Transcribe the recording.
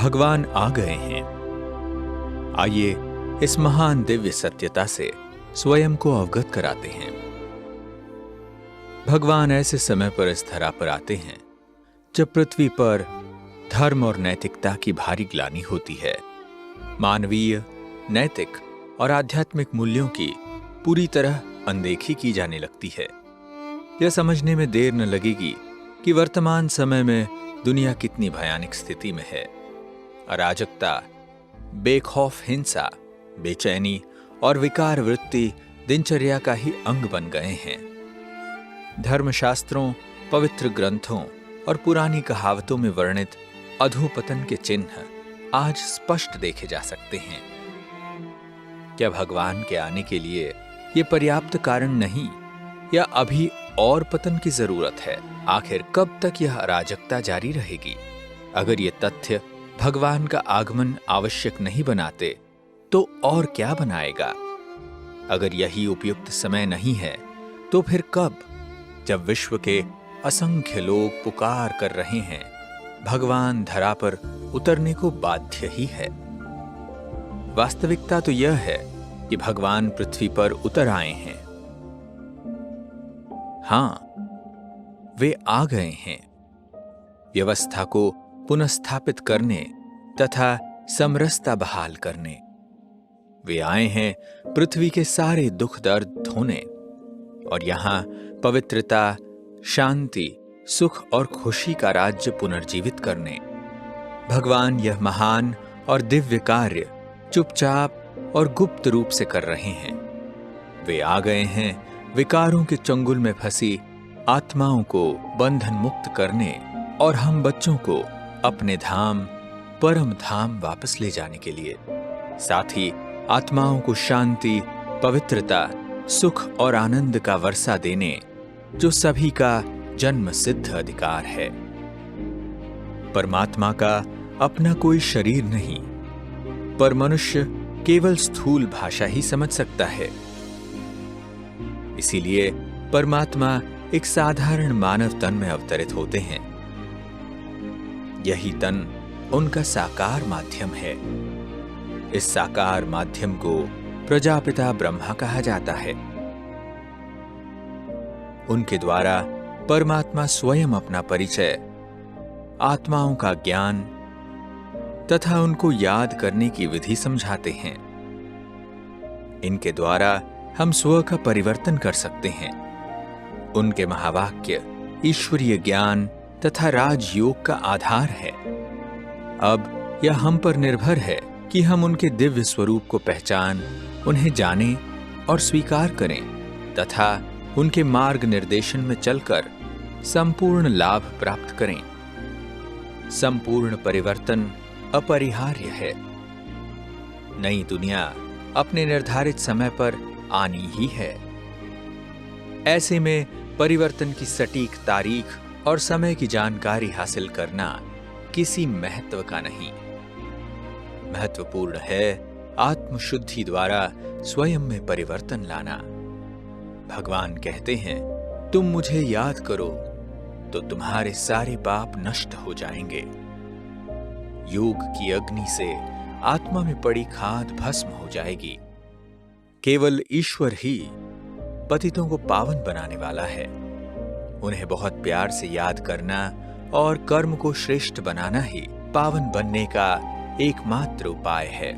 भगवान आ गए हैं। आइए इस महान दिव्य सत्यता से स्वयं को अवगत कराते हैं। भगवान ऐसे समय पर इस धरा पर आते हैं जब पृथ्वी पर धर्म और नैतिकता की भारी ग्लानि होती है। मानवीय, नैतिक और आध्यात्मिक मूल्यों की पूरी तरह अनदेखी की जाने लगती है। यह समझने में देर न लगेगी कि वर्तमान समय में दुनिया कितनी भयानक स्थिति में है। अराजकता, बेखौफ हिंसा, बेचैनी और विकार वृत्ति दिनचर्या का ही अंग बन गए हैं। धर्मशास्त्रों, पवित्र ग्रंथों और पुरानी कहावतों में वर्णित अधोपतन के चिन्ह आज स्पष्ट देखे जा सकते हैं। क्या भगवान के आने के लिए ये पर्याप्त कारण नहीं, या अभी और पतन की जरूरत है? आखिर कब तक यह अराजकता जारी रहेगी? अगर ये तथ्य भगवान का आगमन आवश्यक नहीं बनाते तो और क्या बनाएगा? अगर यही उपयुक्त समय नहीं है तो फिर कब, जब विश्व के असंख्य लोग पुकार कर रहे हैं, भगवान धरा पर उतरने को बाध्य ही है। वास्तविकता तो यह है कि भगवान पृथ्वी पर उतर आए हैं। हां, वे आ गए हैं व्यवस्था को पुनर्स्थापित करने तथा समरसता बहाल करने। वे आए हैं पृथ्वी के सारे दुख दर्द धोने और यहां पवित्रता, शांति, सुख और खुशी का राज्य पुनर्जीवित करने। भगवान यह महान और दिव्य कार्य चुपचाप और गुप्त रूप से कर रहे हैं। वे आ गए हैं विकारों के चंगुल में फंसी आत्माओं को बंधन मुक्त करने और हम बच्चों को अपने धाम, परम धाम वापस ले जाने के लिए। साथ ही आत्माओं को शांति, पवित्रता, सुख और आनंद का वर्षा देने, जो सभी का जन्म सिद्ध अधिकार है। परमात्मा का अपना कोई शरीर नहीं, पर मनुष्य केवल स्थूल भाषा ही समझ सकता है। इसीलिए परमात्मा एक साधारण मानव तन में अवतरित होते हैं। यही तन उनका साकार माध्यम है। इस साकार माध्यम को प्रजापिता ब्रह्मा कहा जाता है। उनके द्वारा परमात्मा स्वयं अपना परिचय, आत्माओं का ज्ञान तथा उनको याद करने की विधि समझाते हैं। इनके द्वारा हम स्व का परिवर्तन कर सकते हैं। उनके महावाक्य ईश्वरीय ज्ञान तथा राजयोग का आधार है। अब यह हम पर निर्भर है कि हम उनके दिव्य स्वरूप को पहचान, उन्हें जानें और स्वीकार करें तथा उनके मार्ग निर्देशन में चलकर संपूर्ण लाभ प्राप्त करें। संपूर्ण परिवर्तन अपरिहार्य है। नई दुनिया अपने निर्धारित समय पर आनी ही है। ऐसे में परिवर्तन की सटीक तारीख और समय की जानकारी हासिल करना किसी महत्व का नहीं। महत्वपूर्ण है आत्मशुद्धि द्वारा स्वयं में परिवर्तन लाना। भगवान कहते हैं, तुम मुझे याद करो तो तुम्हारे सारे पाप नष्ट हो जाएंगे। योग की अग्नि से आत्मा में पड़ी खाद भस्म हो जाएगी। केवल ईश्वर ही पतितों को पावन बनाने वाला है। उन्हें बहुत प्यार से याद करना और कर्म को श्रेष्ठ बनाना ही पावन बनने का एकमात्र उपाय है।